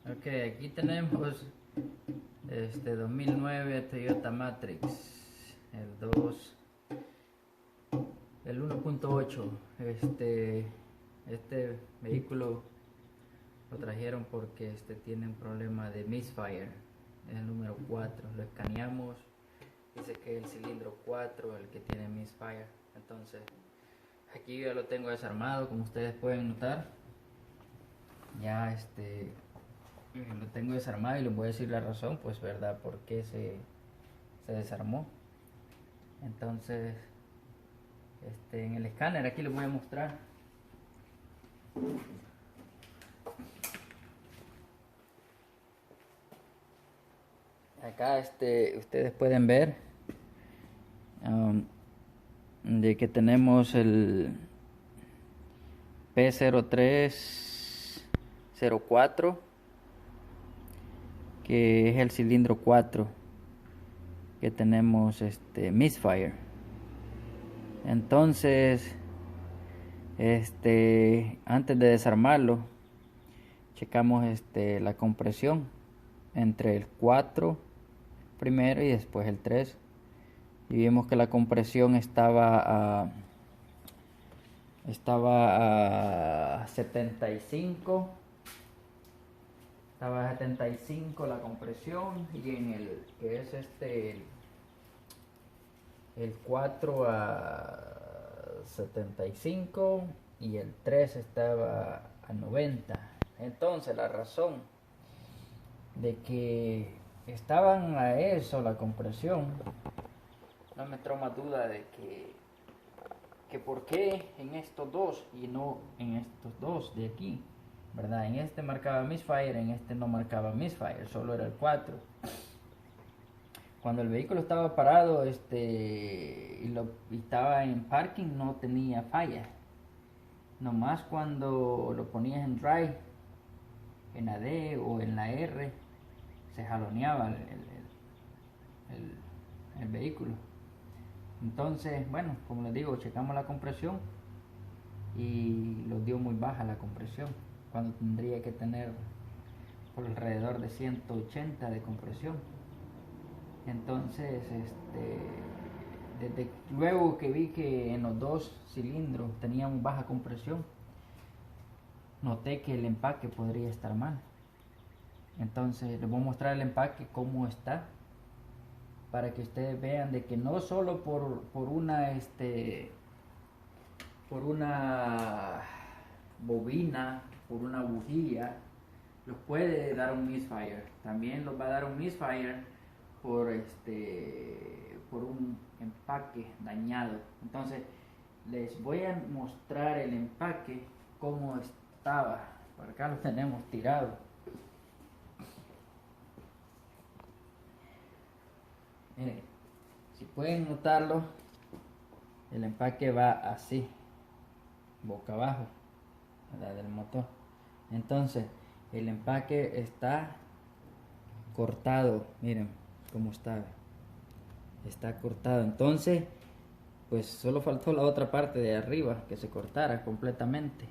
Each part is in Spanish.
Ok, aquí tenemos este 2009 Toyota Matrix, el 2, el 1.8. Este vehículo lo trajeron porque tiene un problema de misfire, es el número 4. Lo escaneamos, dice que es el cilindro 4 el que tiene misfire. Entonces, aquí yo ya lo tengo desarmado, como ustedes pueden notar. Ya lo tengo desarmado y les voy a decir la razón, pues verdad, por qué se desarmó. Entonces, en el escáner aquí les voy a mostrar. Acá ustedes pueden ver de que tenemos el P0304, que es el cilindro 4 que tenemos misfire. Entonces, antes de desarmarlo, checamos la compresión entre el 4 primero y después el 3, y vimos que la compresión estaba a 75. Estaba a 75 la compresión, y en el que es el 4 a 75 y el 3 estaba a 90. Entonces la razón de que estaban a eso la compresión no me entró más duda de que por qué en estos dos y no en estos dos de aquí, ¿verdad? En este marcaba misfire, en este no marcaba misfire, solo era el 4. Cuando el vehículo estaba parado y estaba en parking, no tenía falla. Nomás cuando lo ponías en drive, en la D o en la R, se jaloneaba el vehículo. Entonces, bueno, como les digo, checamos la compresión y lo dio muy baja la compresión, cuando tendría que tener por alrededor de 180 de compresión. Entonces, desde luego que vi que en los dos cilindros tenían baja compresión, noté que el empaque podría estar mal. Entonces les voy a mostrar el empaque cómo está, para que ustedes vean de que no solo por una bobina, por una bujía, los puede dar un misfire. También los va a dar un misfire por un empaque dañado. Entonces les voy a mostrar el empaque cómo estaba. Por acá lo tenemos tirado. Miren, si pueden notarlo, el empaque va así, boca abajo, la del motor. Entonces el empaque está cortado, miren cómo está cortado. Entonces pues solo faltó la otra parte de arriba que se cortara completamente.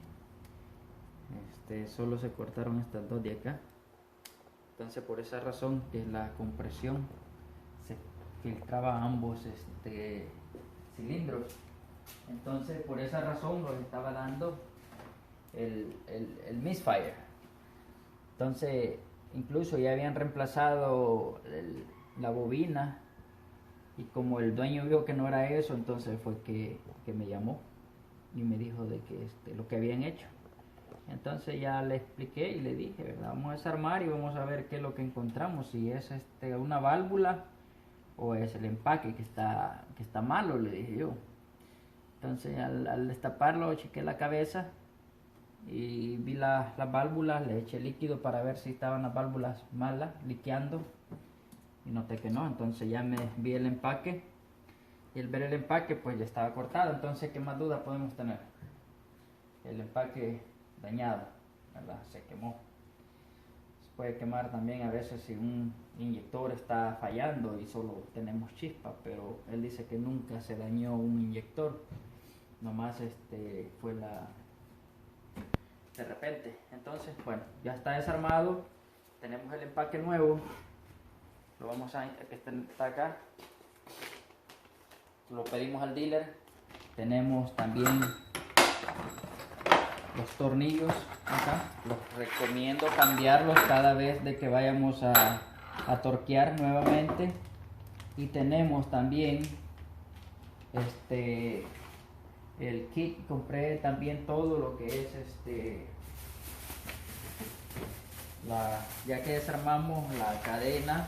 Solo se cortaron estas dos de acá. Entonces por esa razón que la compresión se filtraba a ambos cilindros. Entonces por esa razón los estaba dando el misfire. Entonces incluso ya habían reemplazado la bobina, y como el dueño vio que no era eso, entonces fue que me llamó y me dijo de que lo que habían hecho. Entonces ya le expliqué y le dije, ¿verdad? Vamos a desarmar y vamos a ver qué es lo que encontramos, si es una válvula o es el empaque que está malo, le dije yo. Entonces al destaparlo chequé la cabeza y vi las válvulas, le eché líquido para ver si estaban las válvulas malas, liqueando, y noté que no. Entonces ya me vi el empaque, y al ver el empaque pues ya estaba cortado. Entonces, ¿qué más duda podemos tener? El empaque dañado, ¿verdad? Se quemó. Se puede quemar también a veces si un inyector está fallando y solo tenemos chispa, pero él dice que nunca se dañó un inyector, nomás fue de repente. Entonces, bueno, ya está desarmado. tenemos el empaque nuevo, lo vamos a, que está acá, lo pedimos al dealer. Tenemos también los tornillos acá, los recomiendo cambiarlos cada vez de que vayamos a torquear nuevamente. Y tenemos también el kit, compré también todo lo que es ya que desarmamos la cadena,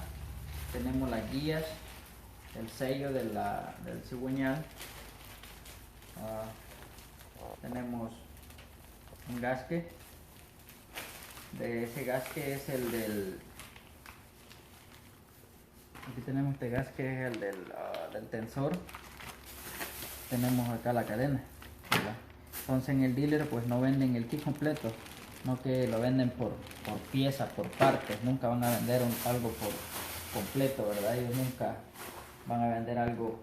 tenemos las guías, el sello del cigüeñal, tenemos un gasque, de ese gasque es el del, aquí tenemos este gasque, es el del tensor, tenemos acá la cadena, ¿verdad? Entonces en el dealer pues no venden el kit completo, no que lo venden por pieza, por partes, nunca van a vender algo por completo, ¿verdad? Ellos nunca van a vender algo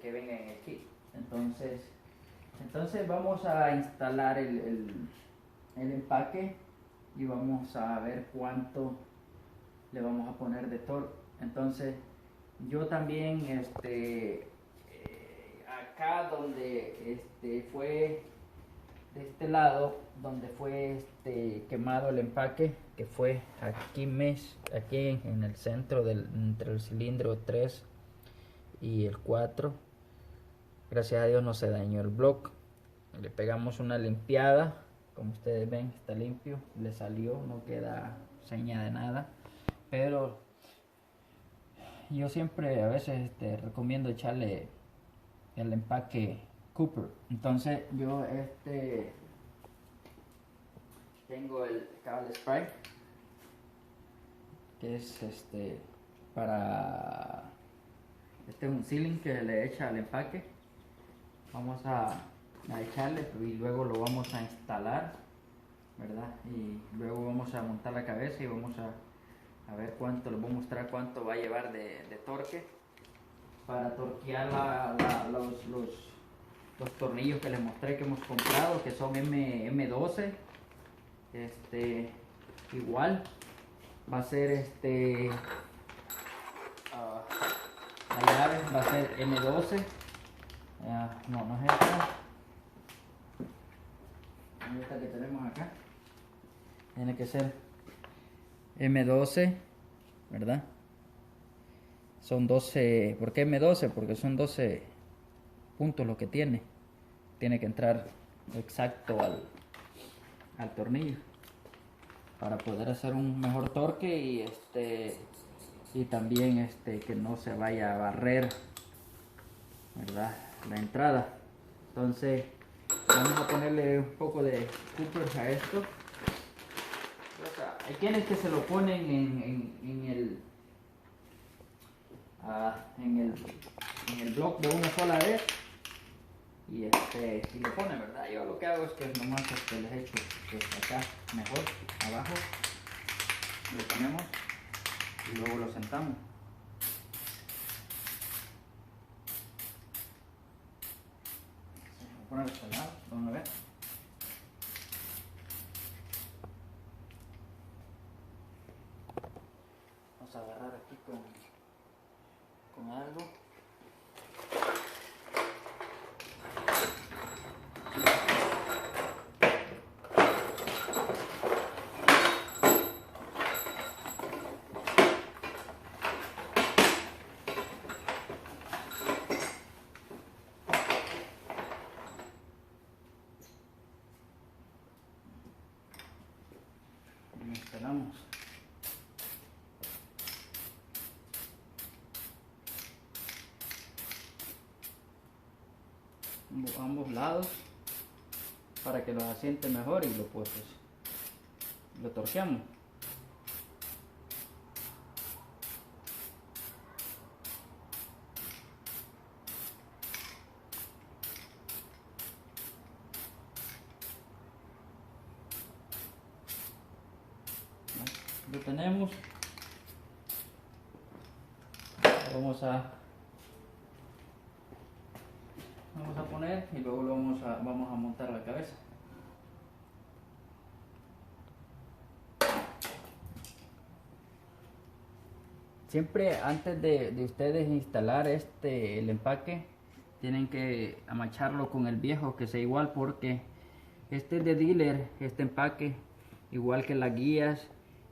que venga en el kit. Entonces vamos a instalar el empaque y vamos a ver cuánto le vamos a poner de torque. Entonces yo también acá donde fue de este lado donde fue quemado el empaque, que fue aquí en el centro entre el cilindro 3 y el 4, gracias a Dios no se dañó el bloque. Le pegamos una limpiada, como ustedes ven está limpio, le salió, no queda seña de nada, pero yo siempre a veces recomiendo echarle el empaque Cooper. Entonces yo tengo el cable spray, que es para es un sealing que le echa al empaque. Vamos a echarle y luego lo vamos a instalar, ¿verdad? Y luego vamos a montar la cabeza y vamos a ver cuánto, les voy a mostrar cuánto va a llevar de torque para torquear los tornillos que les mostré que hemos comprado, que son M12. Igual va a ser la llave va a ser M12. No es esta que tenemos acá, tiene que ser M12, ¿verdad? Son 12, ¿por qué M12? Porque son 12 puntos lo que tiene que entrar exacto al tornillo para poder hacer un mejor torque y también que no se vaya a barrer, ¿verdad?, la entrada. Entonces vamos a ponerle un poco de Cooper a esto. O sea, hay quienes que se lo ponen en el bloque de una sola vez y lo ponen, ¿verdad? Yo lo que hago es que nomás les echo acá mejor abajo, lo ponemos y luego lo sentamos. Voy a poner este lado, vamos a ver. Vamos a agarrar aquí con algo. Instalamos ambos lados para que los asiente mejor y lo torqueamos. Lo tenemos, vamos a poner y luego vamos a montar la cabeza. siempre antes de ustedes instalar el empaque, tienen que amacharlo con el viejo que sea igual, porque este es de dealer, este empaque, igual que las guías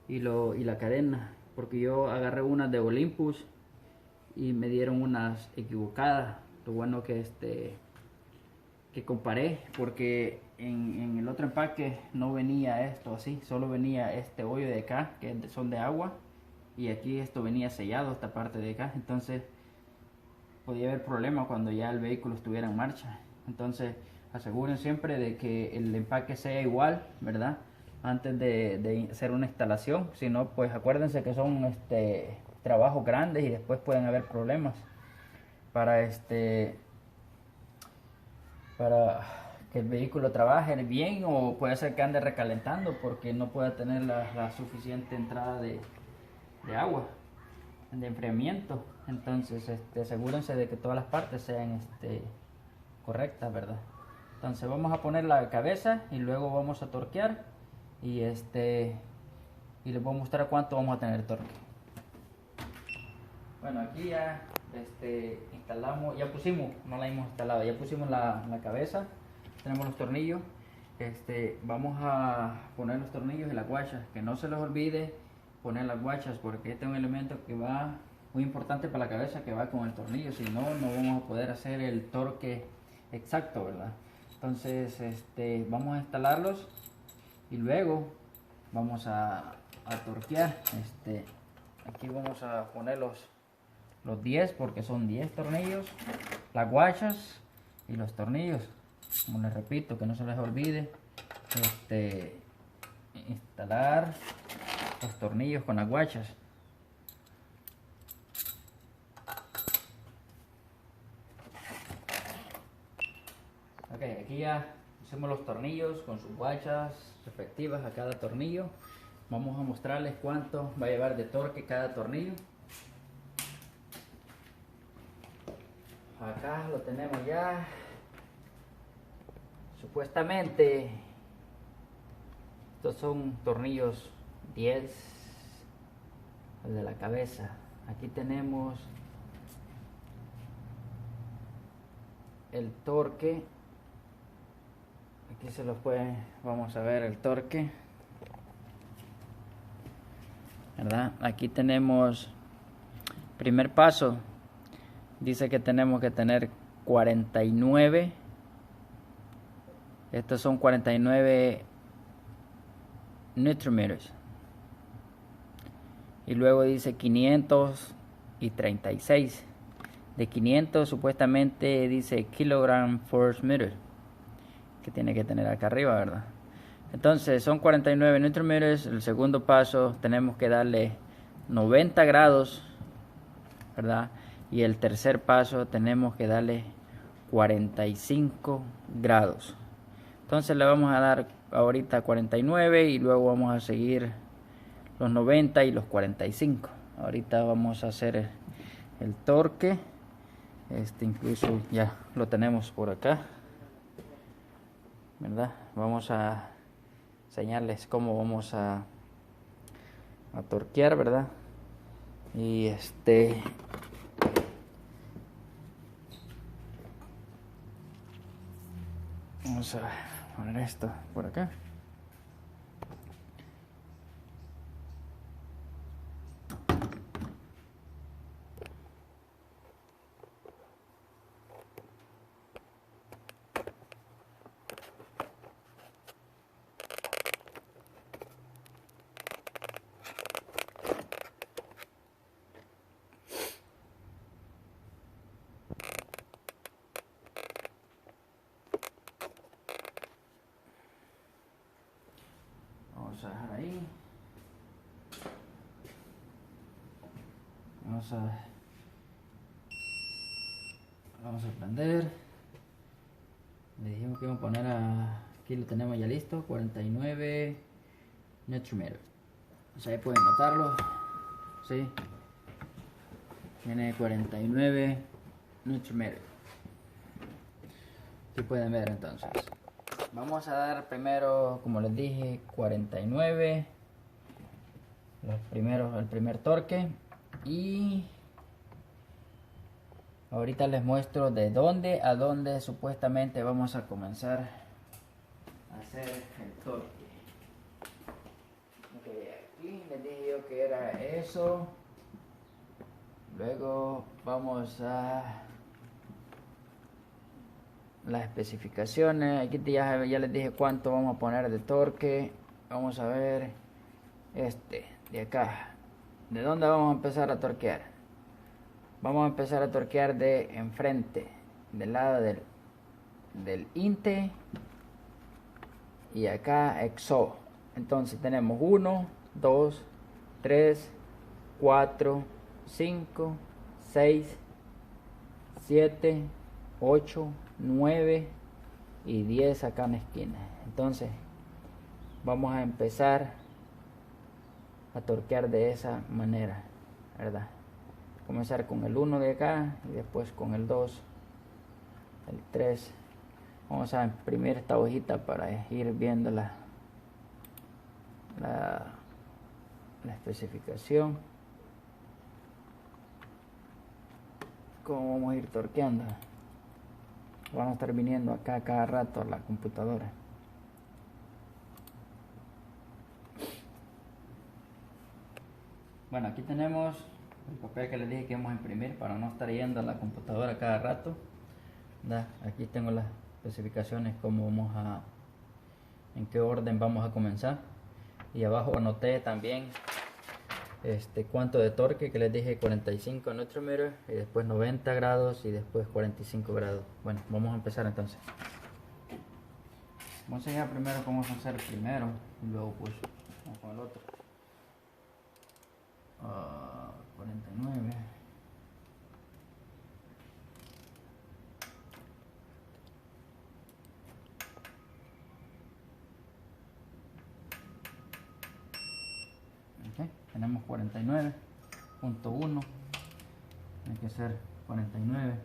y la cadena, porque yo agarré unas de Olympus y me dieron unas equivocadas. Lo bueno que comparé, porque en el otro empaque no venía esto así, solo venía este hoyo de acá, que son de agua, y aquí esto venía sellado, esta parte de acá. Entonces podía haber problema cuando ya el vehículo estuviera en marcha. Entonces aseguren siempre de que el empaque sea igual, ¿verdad? Antes de hacer una instalación. Si no, pues acuérdense que son trabajos grandes y después pueden haber problemas para para que el vehículo trabaje bien, o puede ser que ande recalentando porque no pueda tener la suficiente entrada de agua, de enfriamiento. Entonces asegúrense de que todas las partes sean correctas, ¿verdad? Entonces vamos a poner la cabeza y luego vamos a torquear y y les voy a mostrar cuánto vamos a tener torque. Bueno, aquí ya instalamos, ya pusimos, no la hemos instalado, ya pusimos la cabeza, tenemos los tornillos. Vamos a poner los tornillos y las guachas, que no se les olvide poner las guachas, porque este es un elemento que va muy importante para la cabeza, que va con el tornillo, si no, no vamos a poder hacer el torque exacto, ¿verdad? Entonces vamos a instalarlos y luego vamos a torquear. Aquí vamos a poner los 10, porque son 10 tornillos, las guachas y los tornillos. Como les repito, que no se les olvide instalar los tornillos con las guachas. Ok, aquí ya hacemos los tornillos con sus guachas respectivas a cada tornillo. Vamos a mostrarles cuánto va a llevar de torque cada tornillo. Acá lo tenemos ya. Supuestamente estos son tornillos 10, el de la cabeza. Aquí tenemos el torque. Aquí se los puede, vamos a ver el torque, ¿verdad? Aquí tenemos primer paso, dice que tenemos que tener 49. Estos son 49 Nm. Y luego dice 536. De 500 supuestamente dice kilogram force meter, que tiene que tener acá arriba, ¿verdad? Entonces son 49 Nm. El segundo paso tenemos que darle 90 grados, ¿verdad? Y el tercer paso tenemos que darle 45 grados. Entonces le vamos a dar ahorita 49 y luego vamos a seguir los 90 y los 45. Ahorita vamos a hacer el torque. Incluso ya lo tenemos por acá, ¿verdad? Vamos a enseñarles cómo vamos a torquear, ¿verdad? Y vamos a poner esto por acá. Vamos a dejar ahí. Vamos a prender. Le dijimos que íbamos a poner aquí lo tenemos ya listo, 49 Nm. O sea, ahí pueden notarlo. Sí. Tiene 49 Nm. Aquí pueden ver entonces. Vamos a dar primero, como les dije, 49. El primer torque. Y ahorita les muestro de dónde a dónde supuestamente vamos a comenzar a hacer el torque. Okay, aquí les dije yo que era eso. Luego vamos a las especificaciones. Aquí ya les dije cuánto vamos a poner de torque. Vamos a ver este de acá. ¿De dónde vamos a empezar a torquear? Vamos a empezar a torquear de enfrente, del lado del inte, y acá exo. Entonces tenemos 1, 2, 3, 4, 5, 6, 7, 8, 9 y 10 acá en la esquina. Entonces vamos a empezar a torquear de esa manera, ¿verdad? Comenzar con el 1 de acá y después con el 2, el 3. Vamos a imprimir esta hojita para ir viendo la especificación, cómo vamos a ir torqueando. Vamos a estar viniendo acá cada rato a la computadora. Bueno, aquí tenemos el papel que les dije que vamos a imprimir para no estar yendo a la computadora cada rato. Aquí tengo las especificaciones, cómo vamos a, en qué orden vamos a comenzar. Y abajo anoté también cuánto de torque, que les dije 45 Nm, y después 90 grados y después 45 grados. Bueno, vamos a empezar entonces. Vamos a enseñar primero cómo vamos a hacer primero y luego pues vamos con el otro. 49. Okay, tenemos 49.1. Hay que hacer 49.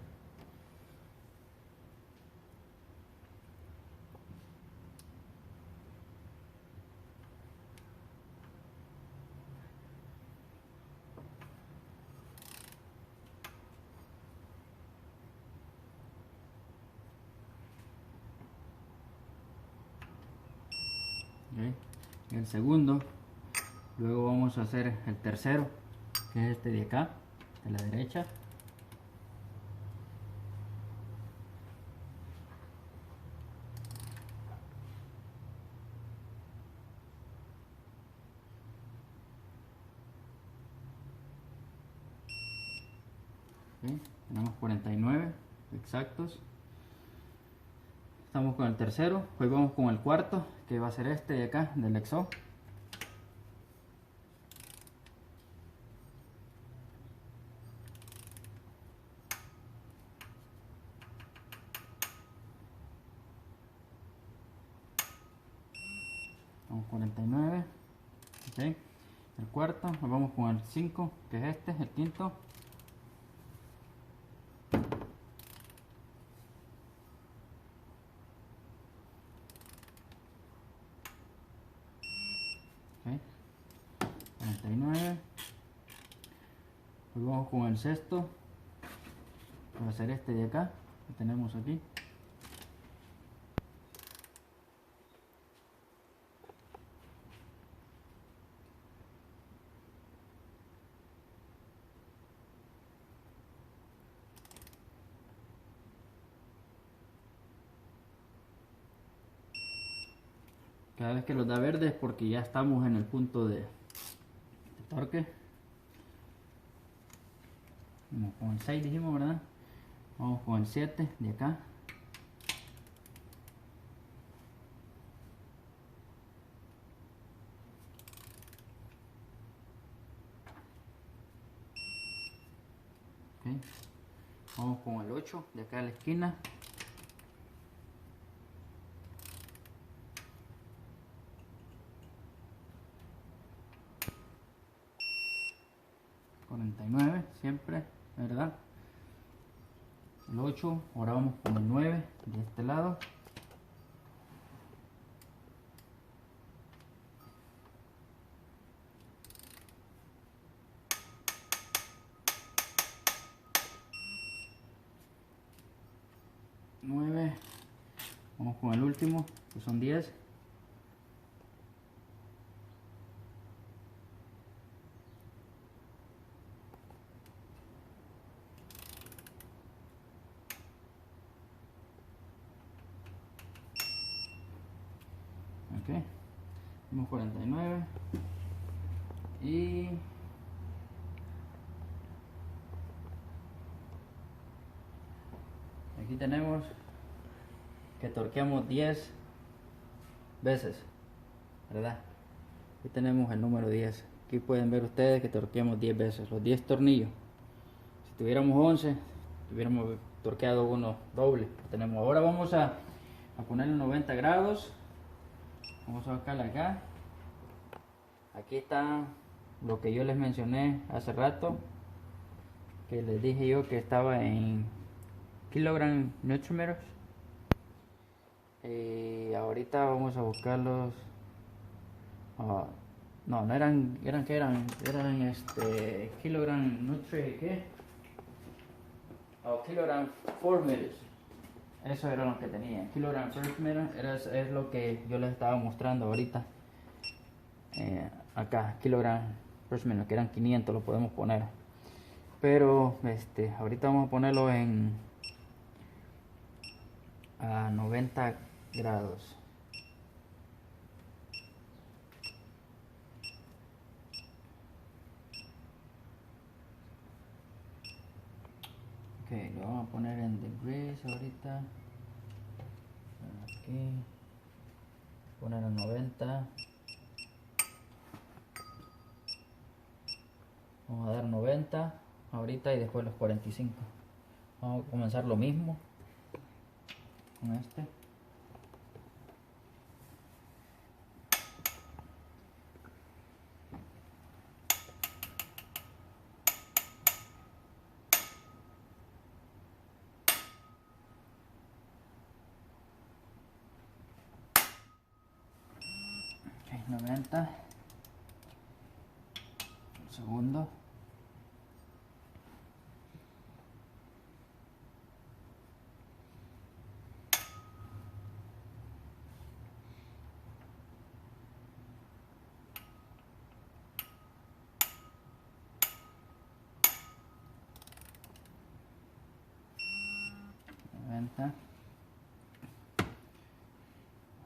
Okay. Y el segundo, luego vamos a hacer el tercero, que es este de acá, de la derecha. Okay. Tenemos 49 exactos. Estamos con el tercero, hoy vamos con el cuarto, que va a ser este de acá, del exo. Vamos 49. Okay. El cuarto, nos vamos con el 5, que es este, el quinto. Okay. 49. Pues vamos con el sexto, que va a ser este de acá, que tenemos aquí. Cada vez que los da verde es porque ya estamos en el punto de torque. Vamos con el 6, dijimos, ¿verdad? Vamos con el 7 de acá. Okay. Vamos con el 8 de acá a la esquina. Siempre, ¿verdad? El 8, ahora vamos con el 9 de este lado. con el último, que son 10. Ok, tenemos 49 y aquí tenemos que torqueamos 10 veces, ¿verdad? Aquí tenemos el número 10. Aquí pueden ver ustedes que torqueamos 10 veces, los 10 tornillos. Si tuviéramos 11, tuviéramos torqueado uno doble. Tenemos, ahora vamos a ponerle 90 grados. Vamos a sacarla acá. Aquí está lo que yo les mencioné hace rato, que les dije yo que estaba en kilogram newton. Y ahorita vamos a buscarlos. No eran kilogram nutri, ¿qué? Kilogram 4 meters. Eso era lo que tenía. Kilogram 4 meters es lo que yo les estaba mostrando ahorita. Acá, kilogram per minute, que eran 500, lo podemos poner. Pero ahorita vamos a ponerlo a 90 grados. Ok, lo vamos a poner en degrees ahorita. Aquí. Poner a 90. Vamos a dar 90 ahorita y después los 45. Vamos a comenzar lo mismo con este. Ok, 90. Un segundo.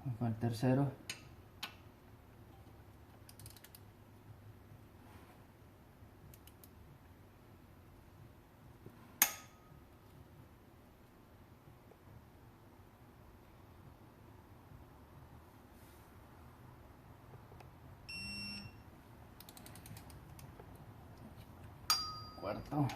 Vamos con el tercero. Cuarto.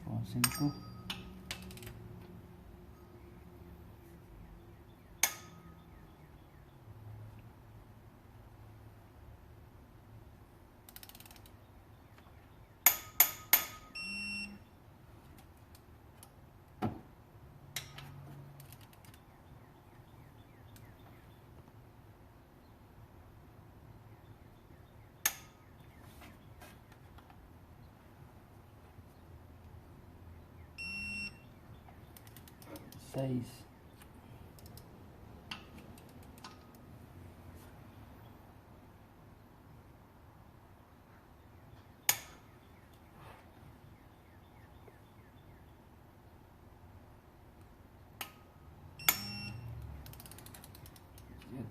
Con 5. Seis.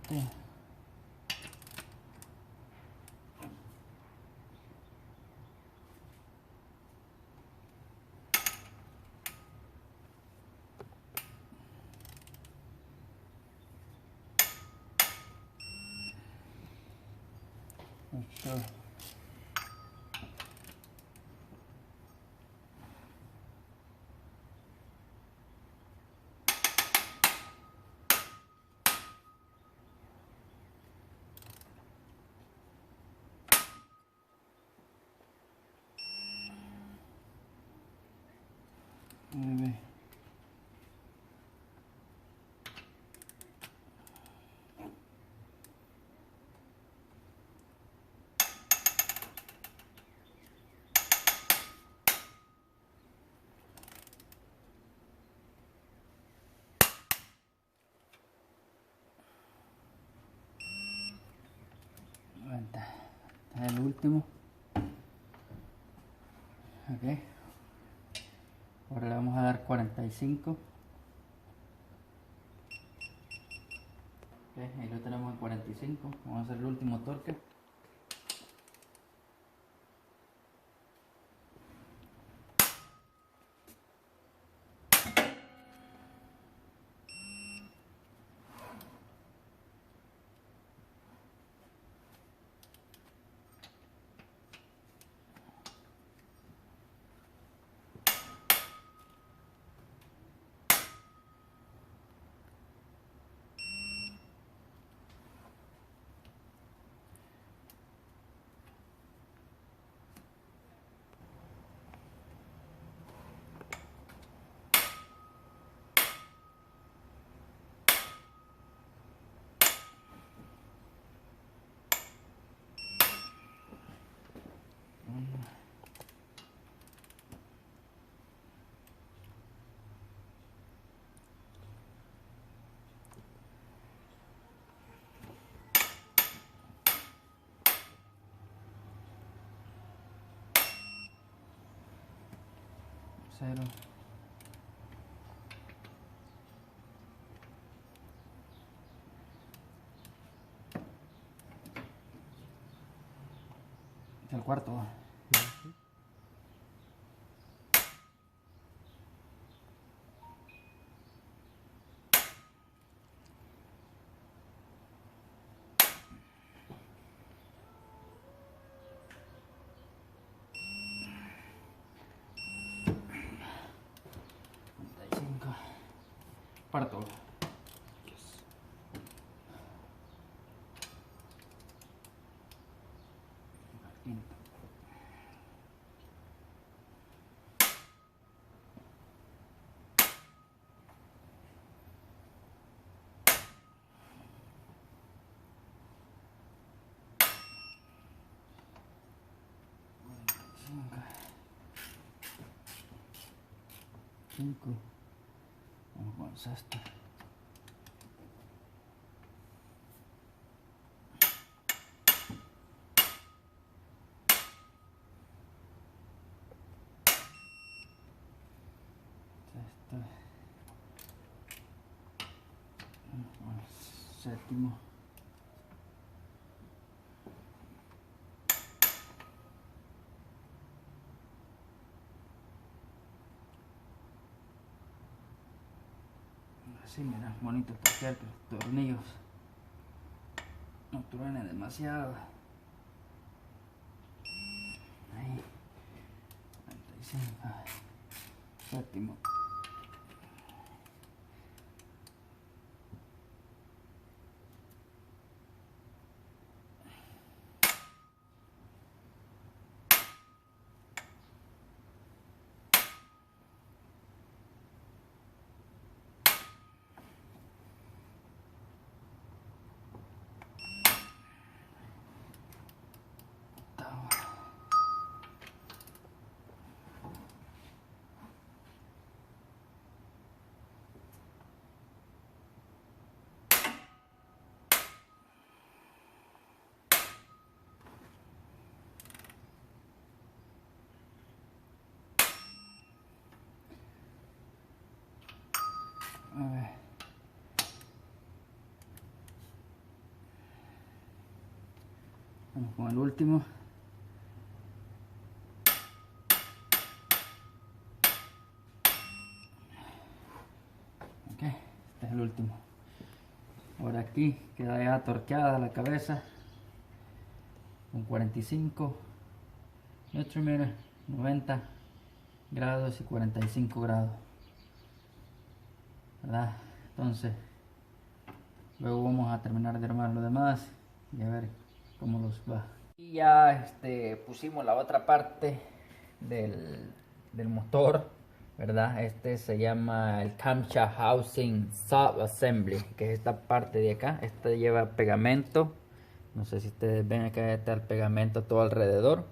Siete. 1, Esto. Este es el último. Ok, ahora le vamos a dar 45. Ok, ahí lo tenemos en 45. Vamos a hacer el último torque. Cero. El cuarto. Parto. Cinco. Vamos con el sexto. Séptimo. Así, mira, bonito torquear que los tornillos no truenen demasiado. Ahí. 45. Séptimo. A ver. Vamos con el último. Ok, este es el último. Ahora aquí queda ya torqueada la cabeza. con 45 Nm, 90 grados y 45 grados, ¿verdad? Entonces luego vamos a terminar de armar lo demás y a ver cómo los va. Y ya pusimos la otra parte del motor, ¿verdad? Este se llama el Camshaft Housing Sub Assembly, que es esta parte de acá. Este lleva pegamento, no sé si ustedes ven, acá está el pegamento todo alrededor.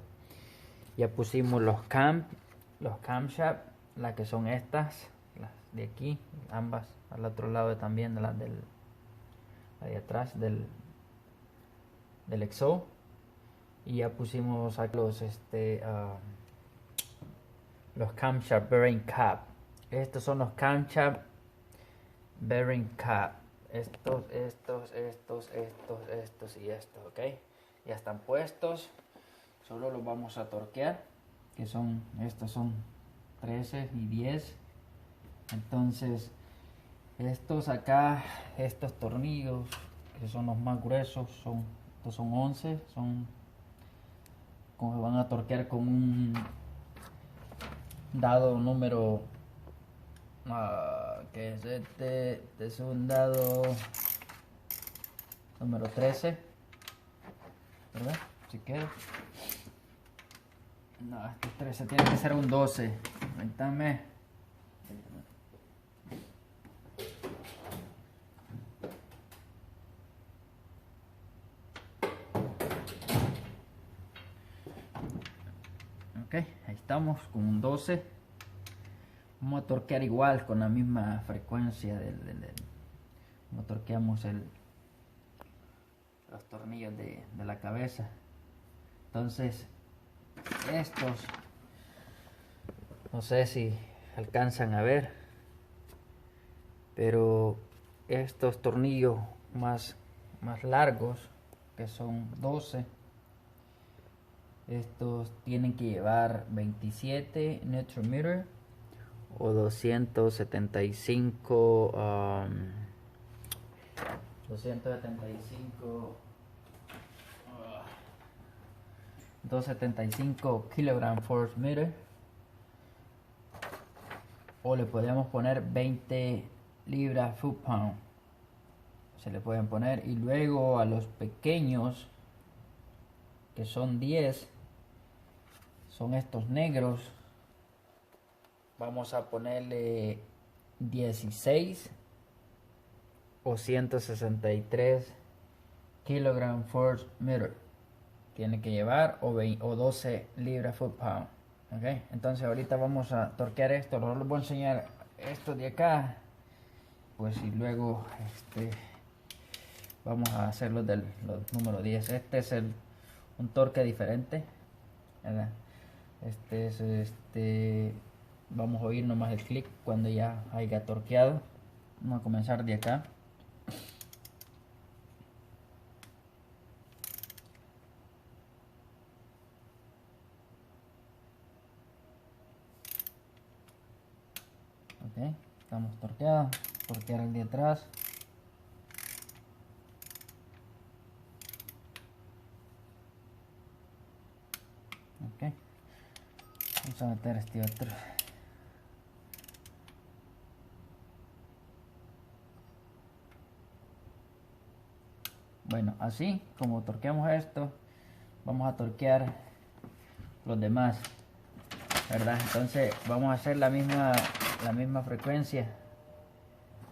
Ya pusimos los camshaft, las que son estas, las de aquí, ambas al otro lado también de la de atrás del exhaust. Y ya pusimos los camshaft bearing cap. Estos son los camshaft bearing cap. Estos y estos, ok. Ya están puestos. Solo los vamos a torquear. Que son, estos son 13 y 10. Entonces, estos acá, estos tornillos, que son los más gruesos, estos son 11. Son como se van a torquear con un dado número que es este es un dado número 13, ¿verdad? Si quieres, no, este 13 tiene que ser un 12. Permítame. Ok, ahí estamos con un 12. Vamos a torquear igual con la misma frecuencia como torqueamos los tornillos de la cabeza. Entonces estos, no sé si alcanzan a ver, pero estos tornillos más largos, que son 12, estos tienen que llevar 27 Nm o 275 kg/m, o le podemos poner 20 libras foot-pound, se le pueden poner. Y luego a los pequeños, que son 10, son estos negros, vamos a ponerle 16 o 163 kg/m. Tiene que llevar o 12 libras foot-pound. Okay. Entonces ahorita vamos a torquear esto. Ahora les voy a enseñar esto de acá, pues, y luego vamos a hacer los número 10. Este es un torque diferente, ¿verdad? Vamos a oír nomás el clic cuando ya haya torqueado. Vamos a comenzar de acá. Ok, estamos torqueados. Torquear el de atrás. Ok, vamos a meter este otro. Bueno, así como torqueamos esto, vamos a torquear los demás, ¿verdad? Entonces vamos a hacer la misma frecuencia.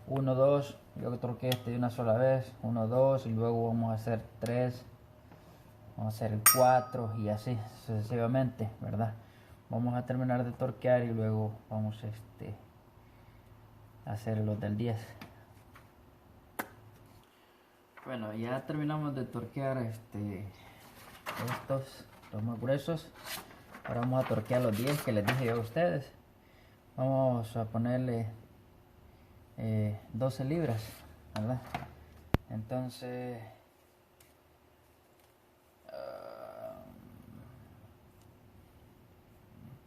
1, 2, yo torqueo este de una sola vez. 1, 2, y luego vamos a hacer 3, vamos a hacer el 4 y así sucesivamente, ¿verdad? Vamos a terminar de torquear y luego vamos a hacer los del 10. Bueno, ya terminamos de torquear estos, los más gruesos. Ahora vamos a torquear los 10 que les dije yo a ustedes. Vamos a ponerle 12 libras, ¿verdad? Entonces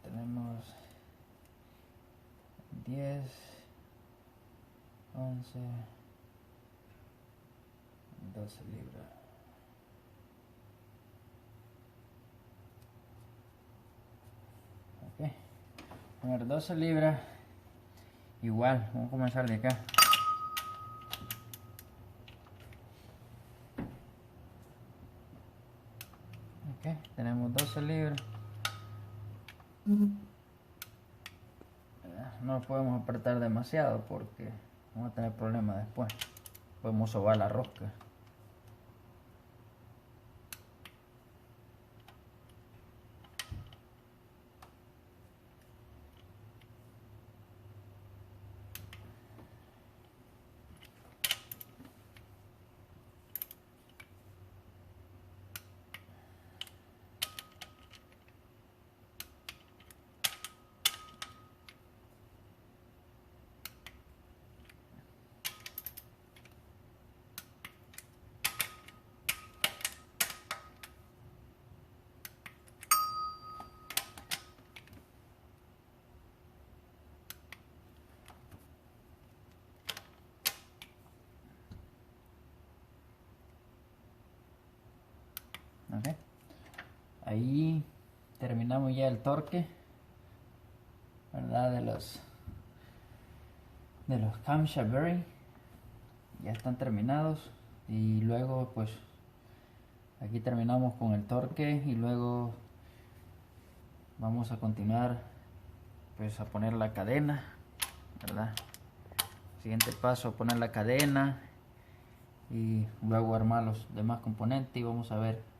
tenemos 10, 11, 12 libras. poner 12 libras. Igual, vamos a comenzar de acá. Ok, tenemos 12 libras. No podemos apretar demasiado porque vamos a tener problemas después. Podemos sobar la rosca. Okay. Ahí terminamos ya el torque, ¿verdad? De los camshaft bearing ya están terminados, y luego pues aquí terminamos con el torque, y luego vamos a continuar pues a poner la cadena, ¿verdad? Siguiente paso, poner la cadena y luego armar los demás componentes, y vamos a ver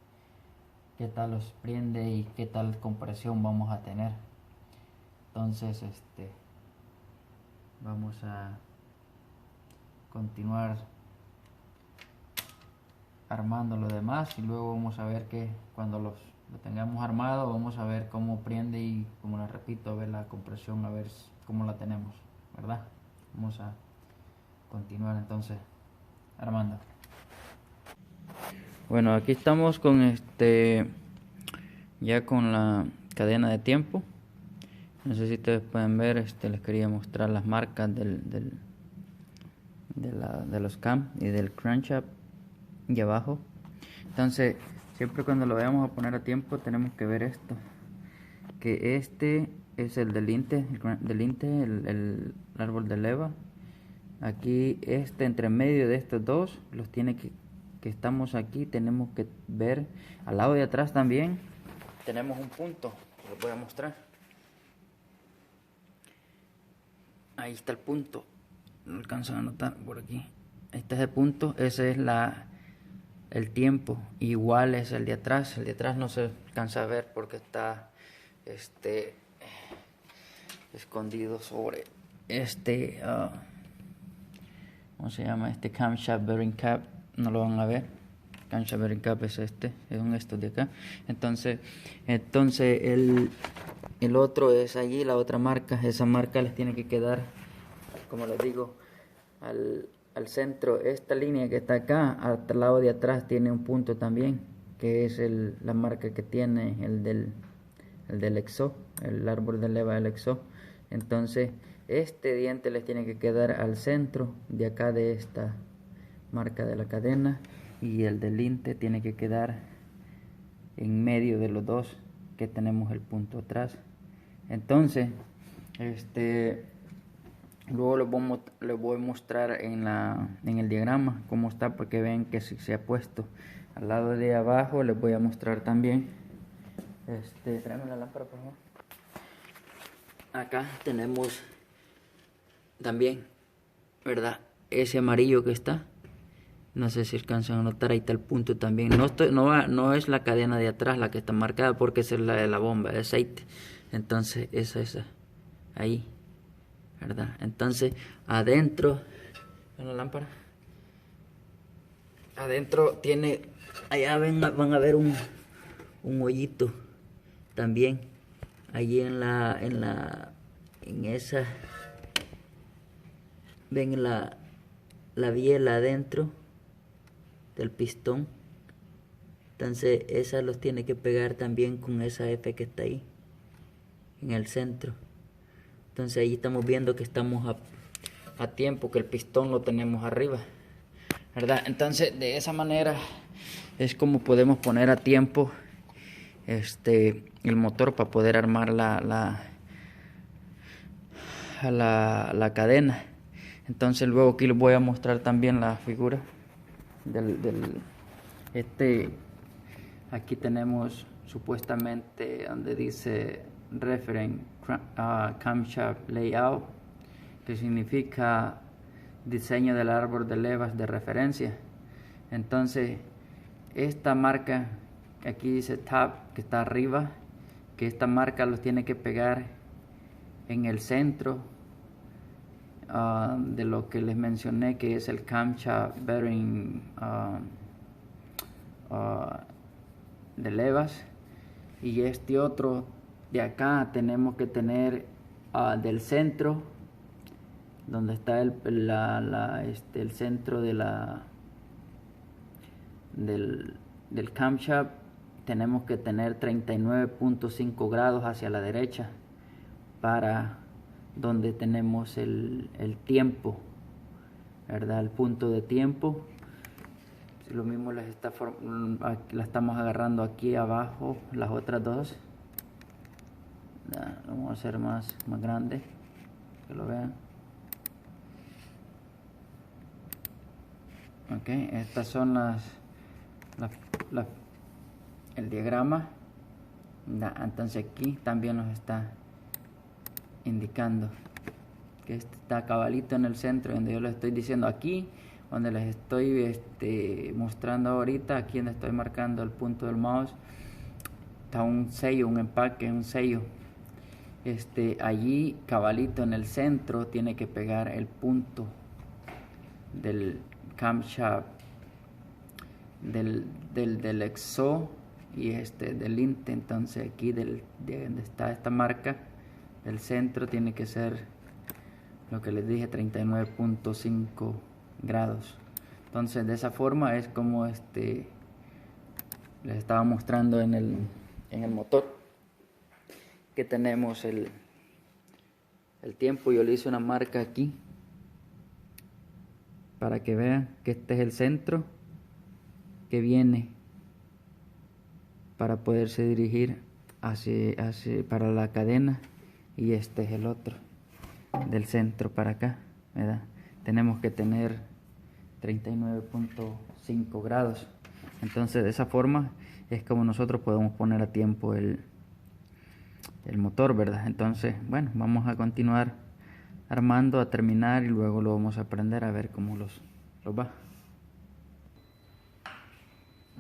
qué tal los prende y qué tal compresión vamos a tener. Entonces vamos a continuar armando lo demás, y luego vamos a ver que cuando lo tengamos armado vamos a ver cómo prende, y como les repito, a ver la compresión, a ver cómo la tenemos, ¿verdad? Vamos a continuar entonces armando. Bueno, aquí estamos con ya con la cadena de tiempo. No sé si ustedes pueden ver, les quería mostrar las marcas de los cam y del crankshaft y abajo. Entonces, siempre cuando lo vayamos a poner a tiempo tenemos que ver esto, que este es el delinte, el árbol de leva. Aquí entre medio de estos dos los tiene que estamos aquí, tenemos que ver al lado de atrás también. Tenemos un punto, les voy a mostrar. Ahí está el punto, no alcanzo a notar por aquí. Ahí está ese punto, ese es el tiempo, igual es el de atrás. El de atrás no se alcanza a ver porque está escondido sobre ¿cómo se llama? Camshaft bearing cap, no lo van a ver. Camshaft bearing cap es es estos de acá. Entonces el otro es allí, la otra marca. Esa marca les tiene que quedar, como les digo, al centro. Esta línea que está acá, al lado de atrás, tiene un punto también, que es la marca que tiene el del exo, el árbol de leva del exo. Entonces este diente les tiene que quedar al centro de acá, de esta marca de la cadena, y el del linte tiene que quedar en medio de los dos, que tenemos el punto atrás. Entonces luego les voy a mostrar en el diagrama cómo está, para que vean que se ha puesto. Al lado de abajo les voy a mostrar también. Tráeme la lámpara, por favor. Acá tenemos también, ¿verdad? Ese amarillo que está, no sé si alcanzan a notar, ahí está el punto también. No es la cadena de atrás la que está marcada, porque esa es la de la bomba de aceite. Entonces esa ahí, ¿verdad? Entonces adentro, en la lámpara, adentro tiene, allá van a ver un hoyito también, allí en esa, ven la biela adentro del pistón. Entonces esa los tiene que pegar también con esa F que está ahí en el centro. Entonces ahí estamos viendo que estamos a tiempo, que el pistón lo tenemos arriba, ¿verdad? Entonces de esa manera es como podemos poner a tiempo el motor, para poder armar la cadena. Entonces luego aquí les voy a mostrar también la figura aquí tenemos supuestamente donde dice Reference Camshaft Layout, que significa diseño del árbol de levas de referencia. Entonces esta marca que aquí dice Tab, que está arriba, que esta marca los tiene que pegar en el centro de lo que les mencioné, que es el camshaft bearing de levas, y este otro de acá tenemos que tener del centro, donde está el centro de del camshaft, tenemos que tener 39.5 grados hacia la derecha para donde tenemos el tiempo, ¿verdad? El punto de tiempo. Lo mismo la estamos agarrando aquí abajo, las otras dos. Lo vamos a hacer más grande, que lo vean. Ok, estas son el diagrama. Entonces aquí también nos está indicando que está cabalito en el centro, donde yo les estoy diciendo aquí, donde les estoy mostrando ahorita, aquí donde estoy marcando el punto del mouse, está un sello, un empaque, un sello. Allí cabalito en el centro tiene que pegar el punto del camshaft, del exo y del linte. Entonces aquí de donde está esta marca, el centro tiene que ser lo que les dije, 39.5 grados. Entonces de esa forma es como les estaba mostrando en el motor, que tenemos el tiempo. Yo le hice una marca aquí para que vean que este es el centro que viene para poderse dirigir para la cadena, y este es el otro del centro para acá, ¿verdad? Tenemos que tener 39.5 grados. Entonces de esa forma es como nosotros podemos poner a tiempo el motor, ¿verdad? Entonces, bueno, vamos a continuar armando, a terminar, y luego lo vamos a aprender a ver cómo los va.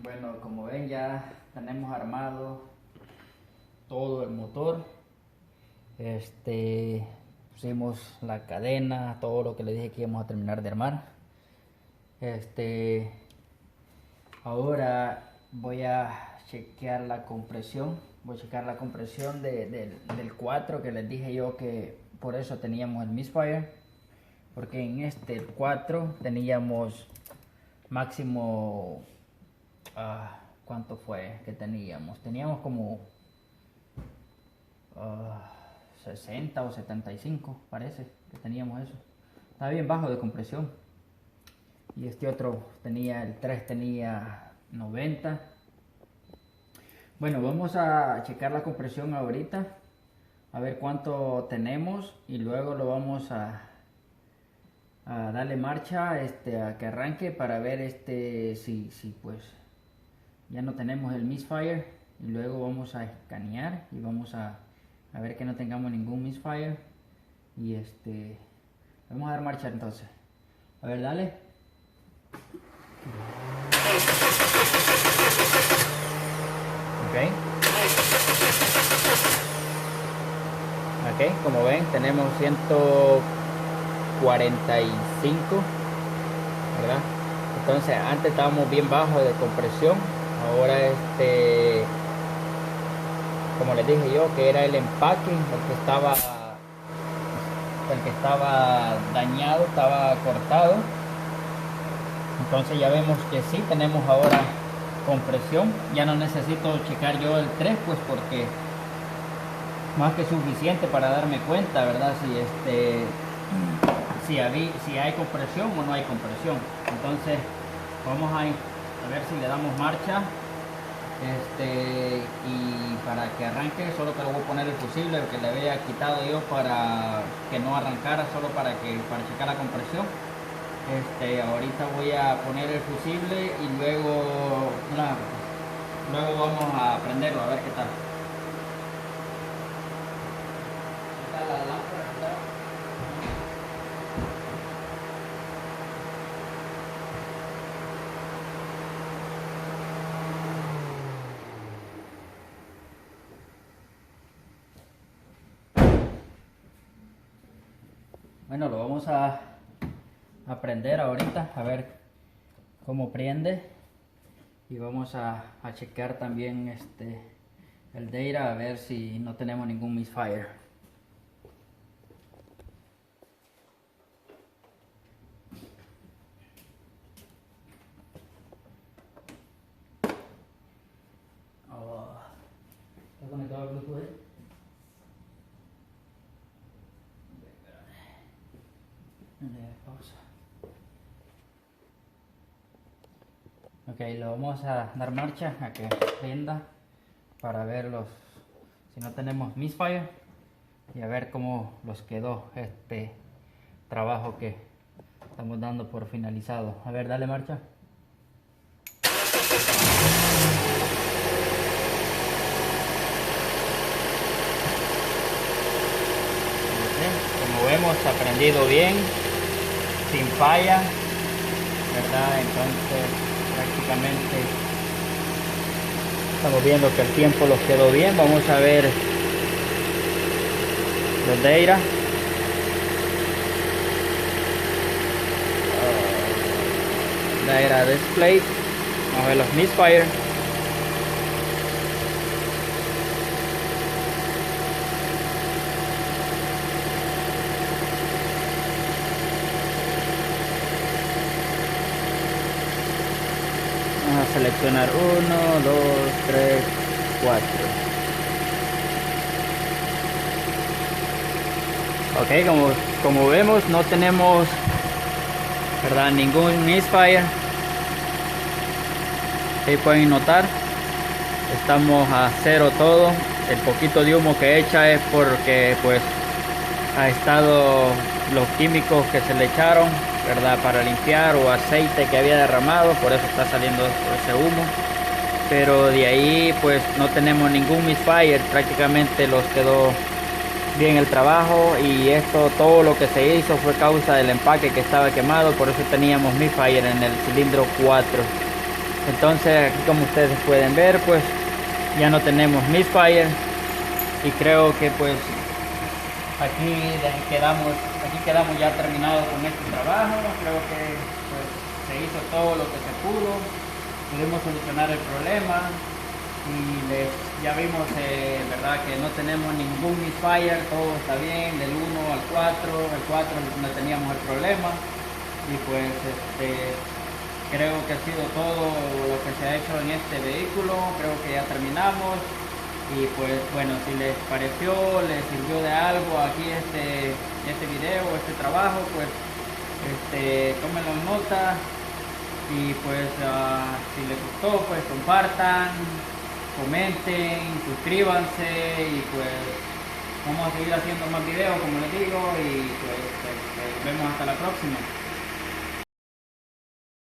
Bueno, como ven, ya tenemos armado todo el motor. Pusimos la cadena, todo lo que les dije que íbamos a terminar de armar. Ahora voy a chequear la compresión. Voy a checar la compresión del 4, que les dije yo que por eso teníamos el misfire, porque en el 4 teníamos máximo, ¿cuánto fue que teníamos? Teníamos como 60 o 75, parece que teníamos eso. Estaba bien bajo de compresión. Y este otro el 3 tenía 90. Bueno, vamos a checar la compresión ahorita, a ver cuánto tenemos, y luego lo vamos a darle marcha a que arranque, para ver si pues ya no tenemos el misfire, y luego vamos a escanear y vamos a ver que no tengamos ningún misfire, y vamos a dar marcha entonces. A ver, dale. Ok, como ven tenemos 145, ¿verdad? Entonces antes estábamos bien bajo de compresión. Ahora como les dije yo, que era el empaque el que estaba dañado, estaba cortado. Entonces ya vemos que sí tenemos ahora compresión. Ya no necesito checar yo el 3, pues porque más que suficiente para darme cuenta, ¿verdad? Si hay compresión o no hay compresión. Entonces vamos a ver si le damos marcha Y para que arranque solo que le voy a poner el fusible que le había quitado yo para que no arrancara, solo para checar la compresión. Ahorita voy a poner el fusible y luego vamos a prenderlo a ver qué tal. Está la lámpara, ¿verdad? Bueno, lo vamos a prender ahorita a ver cómo prende, y vamos a chequear también el data a ver si no tenemos ningún misfire. ¿Está conectado al Bluetooth? Pausa. Ok, lo vamos a dar marcha a que prenda para ver si no tenemos misfire, y a ver cómo los quedó este trabajo que estamos dando por finalizado. A ver, dale marcha. Como vemos, ha prendido bien, sin falla, ¿verdad? Entonces prácticamente estamos viendo que el tiempo los quedó bien. Vamos a ver los data. Data display. Vamos a ver los misfire. Vamos a seleccionar 1, 2, 3, 4. Ok, como vemos, no tenemos, ¿verdad?, ningún misfire. Ahí pueden notar, estamos a cero todo. El poquito de humo que echa es porque pues ha estado los químicos que se le echaron, ¿verdad?, para limpiar, o aceite que había derramado, por eso está saliendo ese humo. Pero de ahí pues no tenemos ningún misfire, prácticamente los quedó bien el trabajo, y esto, todo lo que se hizo fue causa del empaque que estaba quemado, por eso teníamos misfire en el cilindro 4. Entonces aquí, como ustedes pueden ver, pues ya no tenemos misfire, y creo que pues aquí quedamos ya terminados con este trabajo. Creo que pues se hizo todo lo que se pudo, pudimos solucionar el problema, y ya vimos, verdad, que no tenemos ningún misfire, todo está bien, del 1 al 4, el 4 no teníamos el problema, y pues creo que ha sido todo lo que se ha hecho en este vehículo. Creo que ya terminamos. Y pues bueno, si les pareció, les sirvió de algo aquí este video, este trabajo, pues tómenlo en nota. Y pues si les gustó, pues compartan, comenten, suscríbanse, y pues vamos a seguir haciendo más videos, como les digo, y pues vemos hasta la próxima.